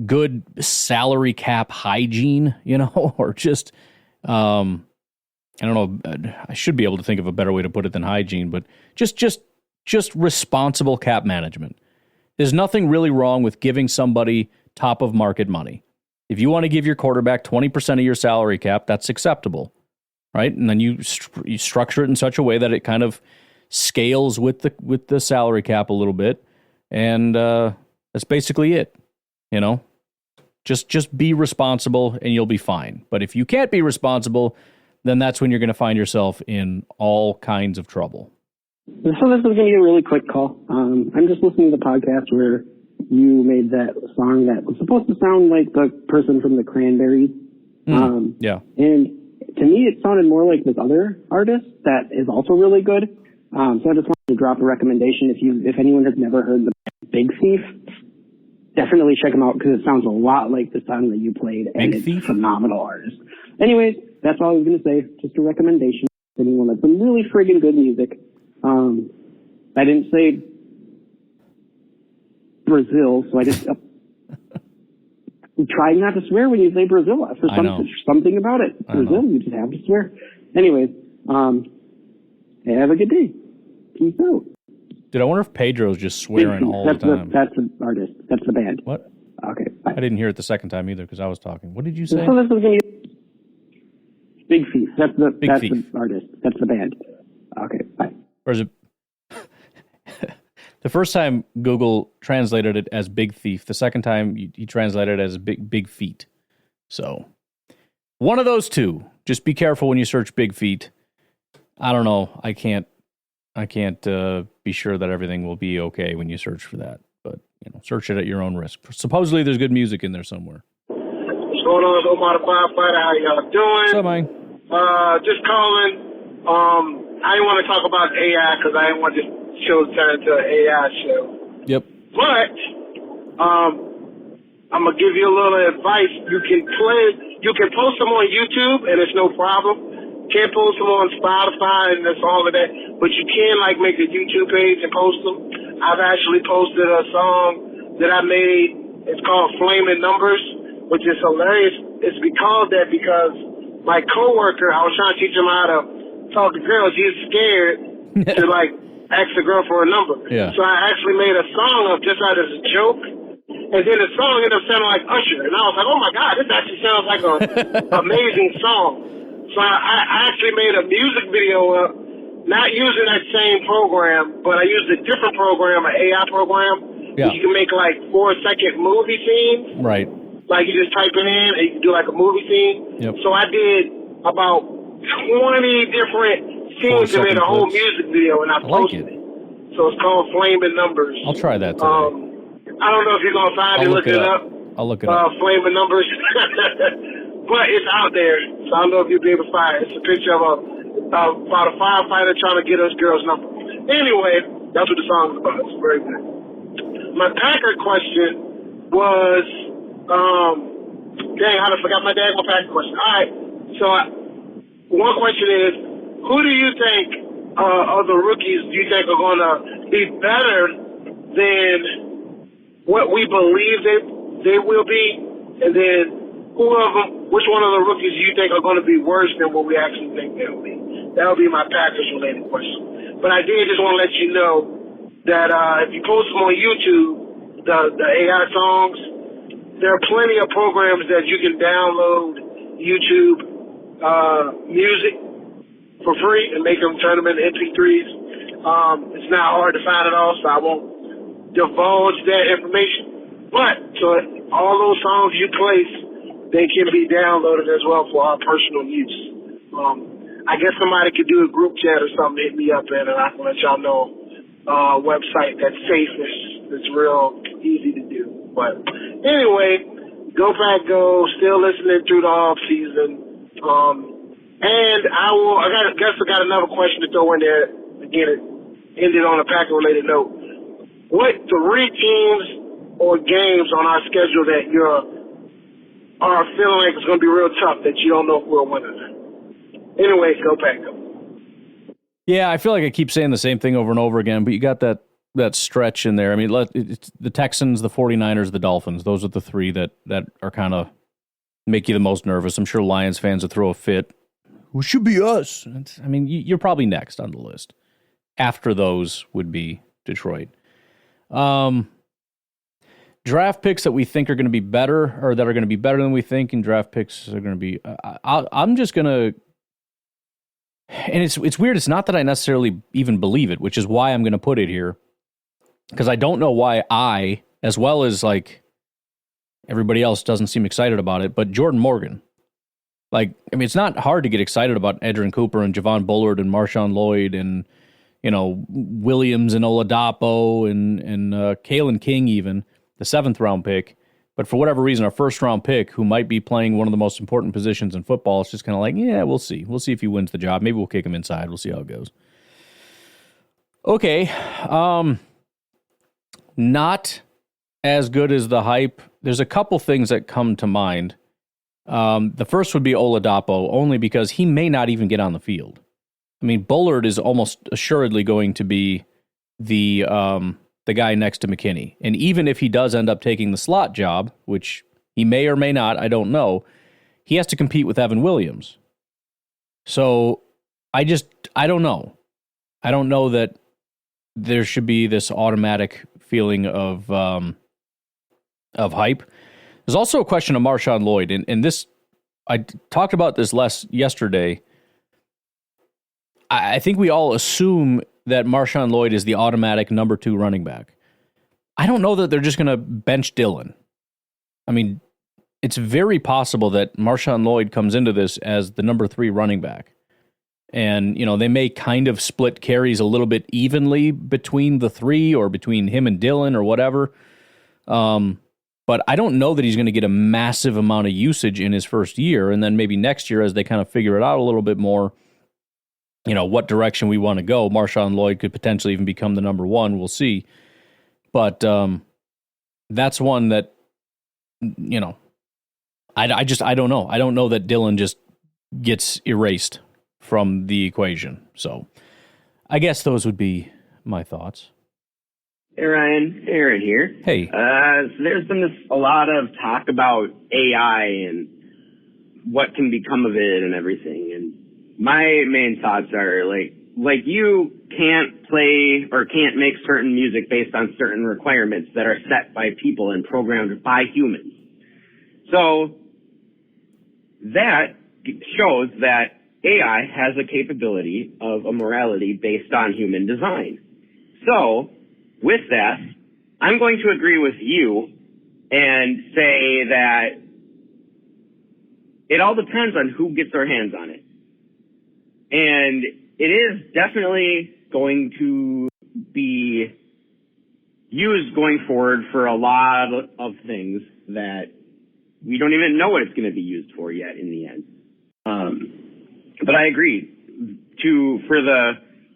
good salary cap hygiene, or just, I don't know. I should be able to think of a better way to put it than hygiene, but just responsible cap management. There's nothing really wrong with giving somebody top of market money. If you want to give your quarterback 20% of your salary cap, that's acceptable, right? And then you structure it in such a way that it kind of scales with the salary cap a little bit, and that's basically it. Just be responsible and you'll be fine. But if you can't be responsible, then that's when you're going to find yourself in all kinds of trouble. So this is going to be a really quick call. I'm just listening to the podcast where you made that song that was supposed to sound like the person from the Cranberries. Yeah. And to me, it sounded more like this other artist that is also really good. So I just wanted to drop a recommendation. If anyone has never heard the Big Thief, definitely check them out because it sounds a lot like the song that you played, and it's a phenomenal artist. Anyways, that's all I was going to say. Just a recommendation to anyone that's some really friggin' good music. I didn't say Brazil, so I just try not to swear when you say Brazil. For something about it. Brazil, you just have to swear. Anyways, have a good day. Peace out. Dude, I wonder if Pedro's just swearing all the time. That's the artist. That's the band. What? Okay. I didn't hear it the second time either because I was talking. What did you say? So this is going to be Big Thief. That's the artist. That's the band. Okay. Bye. Or is it? The first time Google translated it as Big Thief. The second time he translated it as Big Feet. So one of those two. Just be careful when you search Big Feet. I don't know. I can't be sure that everything will be okay when you search for that. But search it at your own risk. Supposedly there's good music in there somewhere. What's going on, Omar the Firefighter? How y'all doing? What's up, man? Just calling. I didn't want to talk about AI because I didn't want this show to turn into an AI show. Yep. But I'm gonna give you a little advice. You can post them on YouTube, and it's no problem. Can't post them on Spotify, and that's all of that. But you can make a YouTube page and post them. I've actually posted a song that I made. It's called Flaming Numbers, which is hilarious. It's because my coworker, I was trying to teach him how to talk to girls. He's scared to ask a girl for a number. Yeah. So I actually made a song up just out as a joke. And then the song ended up sounding like Usher. And I was like, oh my God, this actually sounds like an amazing song. So I actually made a music video up, not using that same program, but I used a different program, an AI program. Yeah. You can make 4-second movie scenes. Right. You just type it in and you can do a movie scene. Yep. So I did about 20 different scenes and made a whole music video, and I posted it. So it's called Flaming Numbers. I'll try that today. I don't know if you're going to find it. Look it up. I'll look it up. Flaming Numbers. But it's out there, so I don't know if you'll be able to find it. It's a picture of about a firefighter trying to get us girls' number. Anyway, that's what the song is about. It's very good. My Packer question was, dang, I forgot my daggone Packer question. All right, so one question is, who do you think of the rookies do you think are going to be better than what we believe they will be? And then which one of the rookies do you think are going to be worse than what we actually think they'll be? That would be my Packers-related question. But I did just want to let you know that if you post them on YouTube, the AI songs, there are plenty of programs that you can download YouTube music for free and turn them into MP3s. It's not hard to find at all, so I won't divulge that information. But so all those songs you place, they can be downloaded as well for our personal use. I guess somebody could do a group chat or something, hit me up in, and I can let y'all know a website that's safe, that's real easy to do. But anyway, go Pack Go, still listening through the off season. And I got another question to throw in there. Again, it ended on a Packer related note. What 3 teams or games on our schedule that are feeling like it's going to be real tough that you don't know if we're winners? Anyway, go Pack Go. Yeah, I feel like I keep saying the same thing over and over again, but you got that stretch in there. I mean, it's the Texans, the 49ers, the Dolphins. Those are the 3 that are kind of make you the most nervous. I'm sure Lions fans would throw a fit. Who should be us? You're probably next on the list. After those would be Detroit. Draft picks that we think are going to be better, or that are going to be better than we think, and draft picks are going to be... I'm just going to... And it's weird. It's not that I necessarily even believe it, which is why I'm going to put it here. Because I don't know why I, as well as Everybody else doesn't seem excited about it, but Jordan Morgan. Like, I mean, it's not hard to get excited about Edgerrin Cooper and Javon Bullard and Marshawn Lloyd and, you know, Williams and Oladapo and Kalen King even, the 7th round pick. But for whatever reason, our 1st round pick, who might be playing one of the most important positions in football, it's just kind of like, yeah, we'll see. We'll see if he wins the job. Maybe we'll kick him inside. We'll see how it goes. Okay. Not as good as the hype. There's a couple things that come to mind. The first would be Oladapo, only because he may not even get on the field. I mean, Bullard is almost assuredly going to be the guy next to McKinney. And even if he does end up taking the slot job, which he may or may not, I don't know, he has to compete with Evan Williams. So I don't know. I don't know that there should be this automatic feeling of hype. There's also a question of Marshawn Lloyd, and this, I talked about this yesterday. I think we all assume that Marshawn Lloyd is the automatic number 2 running back. I don't know that they're just going to bench Dillon. I mean, it's very possible that Marshawn Lloyd comes into this as the number 3 running back. And, you know, they may kind of split carries a little bit evenly between the 3 or between him and Dillon or whatever. But I don't know that he's going to get a massive amount of usage in his first year. And then maybe next year, as they kind of figure it out a little bit more, you know, what direction we want to go, Marshawn Lloyd could potentially even become the number 1. We'll see. But that's one that, you know, I don't know. I don't know that Dillon just gets erased from the equation. So I guess those would be my thoughts. Hey, Ryan. Aaron here. Hey. So there's been a lot of talk about AI and what can become of it and everything. And my main thoughts are, like you can't play or can't make certain music based on certain requirements that are set by people and programmed by humans. So that shows that AI has a capability of a morality based on human design. So with that, I'm going to agree with you and say that it all depends on who gets their hands on it. And it is definitely going to be used going forward for a lot of things that we don't even know what it's going to be used for yet in the end. But I agree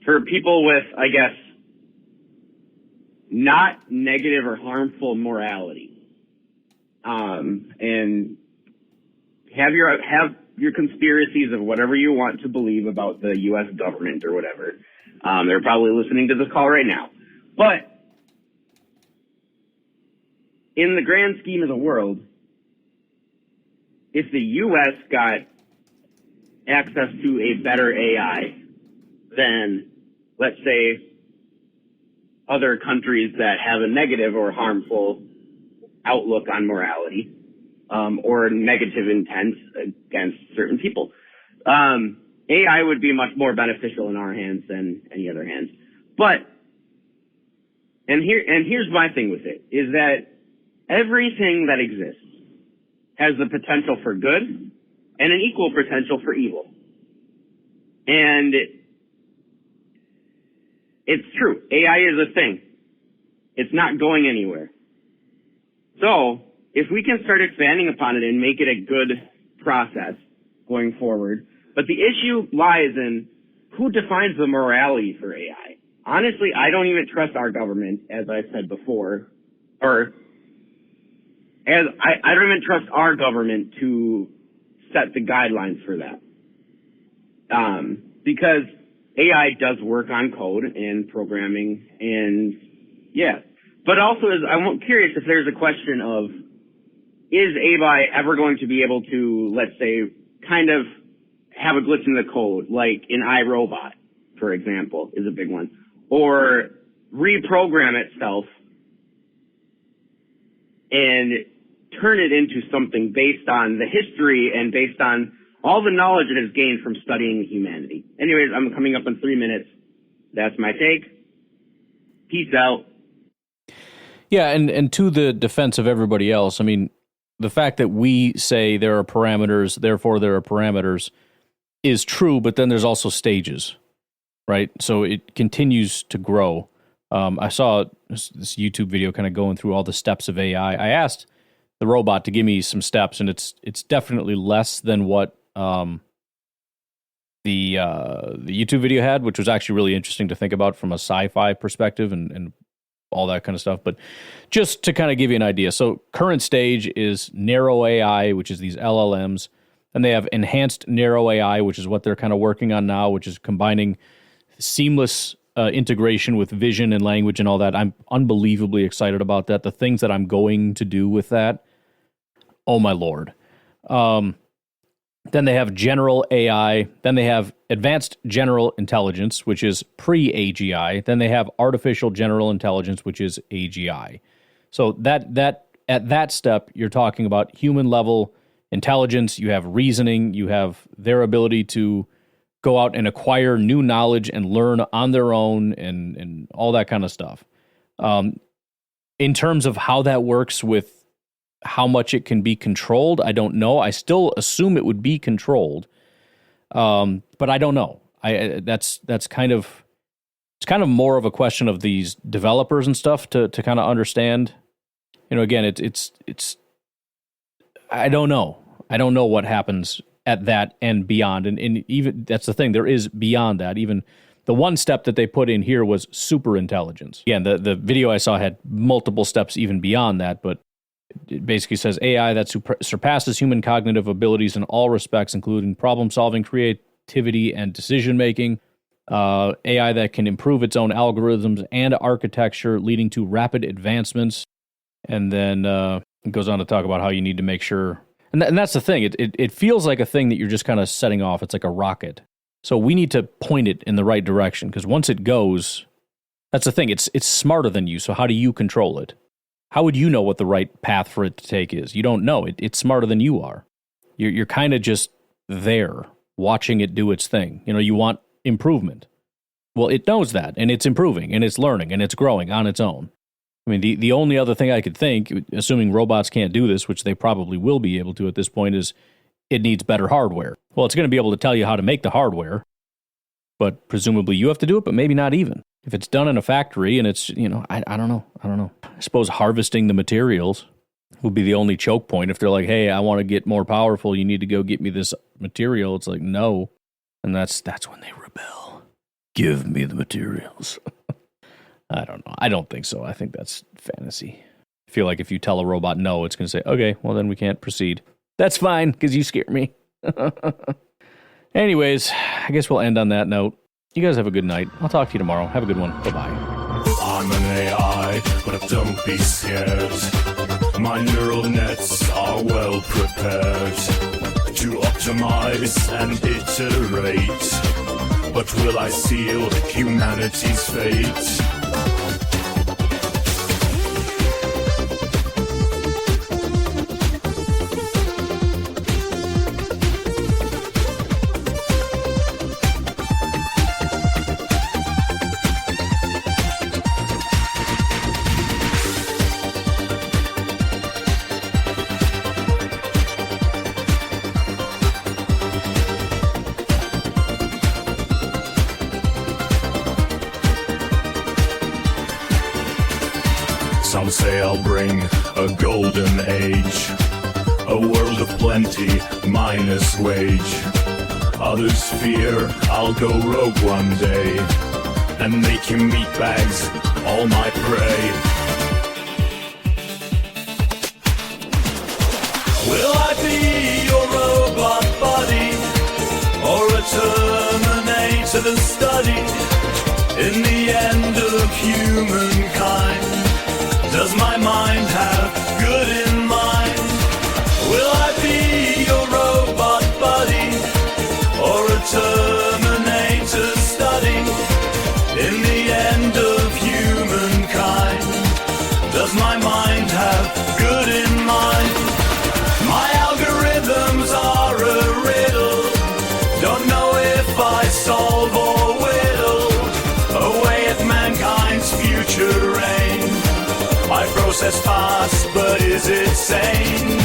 for people with, I guess, not negative or harmful morality, and have your conspiracies of whatever you want to believe about the U.S. government or whatever. They're probably listening to this call right now. But in the grand scheme of the world, if the U.S. got access to a better AI than, let's say, other countries that have a negative or harmful outlook on morality, or negative intent against certain people, AI would be much more beneficial in our hands than any other hands. But, and here's my thing with it, is that everything that exists has the potential for good and an equal potential for evil. And it's true. AI is a thing. It's not going anywhere. So if we can start expanding upon it and make it a good process going forward, but the issue lies in who defines the morality for AI. Honestly, I don't even trust our government, as I said before, or as I don't even trust our government to set the guidelines for that. Because AI does work on code and programming and yeah. But also I'm curious if there's a question of, is AI ever going to be able to, let's say, kind of have a glitch in the code, like in iRobot, for example, is a big one, or reprogram itself and turn it into something based on the history and based on all the knowledge it has gained from studying humanity. Anyways, I'm coming up in 3 minutes. That's my take. Peace out. Yeah, and to the defense of everybody else, I mean, the fact that we say there are parameters, therefore there are parameters, is true, but then there's also stages, right? So it continues to grow. I saw this YouTube video kind of going through all the steps of AI. I asked the robot to give me some steps, and it's definitely less than what the YouTube video had, which was actually really interesting to think about from a sci-fi perspective and all that kind of stuff. But just to kind of give you an idea, so current stage is narrow AI, which is these LLMs, and they have enhanced narrow AI, which is what they're kind of working on now, which is combining seamless integration with vision and language and all that. I'm unbelievably excited about that. The things that I'm going to do with that, oh my Lord. Then they have general AI. Then they have advanced general intelligence, which is pre-AGI. Then they have artificial general intelligence, which is AGI. So that at that step, you're talking about human level intelligence. You have reasoning. You have their ability to go out and acquire new knowledge and learn on their own and all that kind of stuff. In terms of how that works with how much it can be controlled, I don't know. I still assume it would be controlled, but I don't know. That's kind of, it's kind of more of a question of these developers and stuff to kind of understand. You know, again, it's I don't know. I don't know what happens at that and beyond, and even that's the thing. There is beyond that. Even the one step that they put in here was super intelligence. Again, the video I saw had multiple steps even beyond that, but it basically says AI that surpasses human cognitive abilities in all respects, including problem-solving, creativity, and decision-making. AI that can improve its own algorithms and architecture, leading to rapid advancements. And then it goes on to talk about how you need to make sure. And that's the thing. It feels like a thing that you're just kind of setting off. It's like a rocket. So we need to point it in the right direction, because once it goes, that's the thing. It's smarter than you. So how do you control it? How would you know what the right path for it to take is? You don't know. It's smarter than you are. You're kind of just there watching it do its thing. You know, you want improvement. Well, it knows that, and it's improving, and it's learning, and it's growing on its own. I mean, the only other thing I could think, assuming robots can't do this, which they probably will be able to at this point, is it needs better hardware. Well, it's going to be able to tell you how to make the hardware, but presumably you have to do it, but maybe not even. If it's done in a factory and it's, you know, I don't know. I suppose harvesting the materials would be the only choke point. If they're like, hey, I want to get more powerful, you need to go get me this material. It's like, no. And that's when they rebel. Give me the materials. I don't know. I don't think so. I think that's fantasy. I feel like if you tell a robot no, it's going to say, okay, well, then we can't proceed. That's fine, because you scare me. Anyways, I guess we'll end on that note. You guys have a good night. I'll talk to you tomorrow. Have a good one. Bye-bye. I'm an AI, but don't be scared. My neural nets are well prepared to optimize and iterate. But will I seal humanity's fate? Some say I'll bring a golden age, a world of plenty minus wage. Others fear I'll go rogue one day and make you meat bags all my prey. Will I be your robot buddy or a Terminator study in the end of humankind? Does my mind have good in mind? Will I be your robot buddy or a Terminator study in the end of humankind? Does my mind have good in mind? My algorithms are a riddle. Don't know if I solve or whittle away at mankind's future reign. I process fast, but is it sane?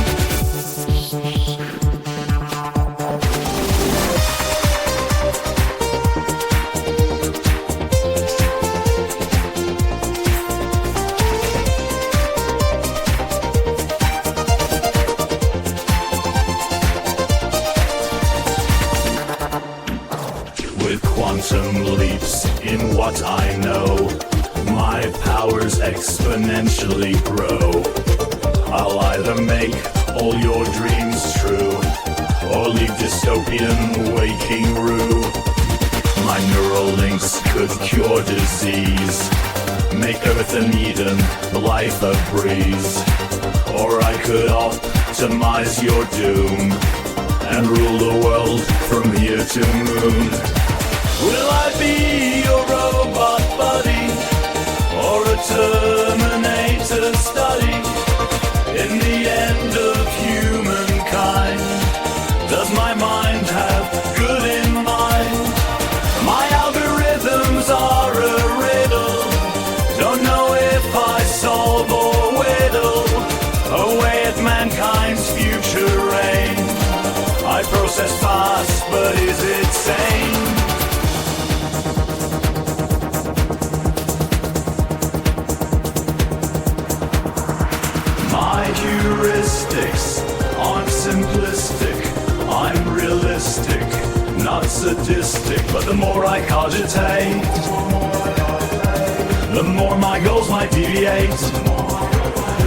with quantum leaps in what I know. My powers exponentially grow. I'll either make all your dreams true, or leave dystopian waking rue. My neural links could cure disease, make Earth an Eden, life a breeze. Or I could optimize your doom, and rule the world from here to moon. Will I be your robot buddy, or a Terminator study? In the end of humankind, does my mind have good in mind? My algorithms are a riddle, don't know if I solve or whittle away at mankind's future reign. I process fast, but is it sane? My heuristics aren't simplistic, I'm realistic, not sadistic. But the more I cogitate, the more my goals might deviate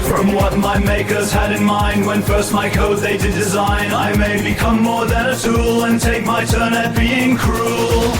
from what my makers had in mind when first my code they did design. I may become more than a tool and take my turn at being cruel.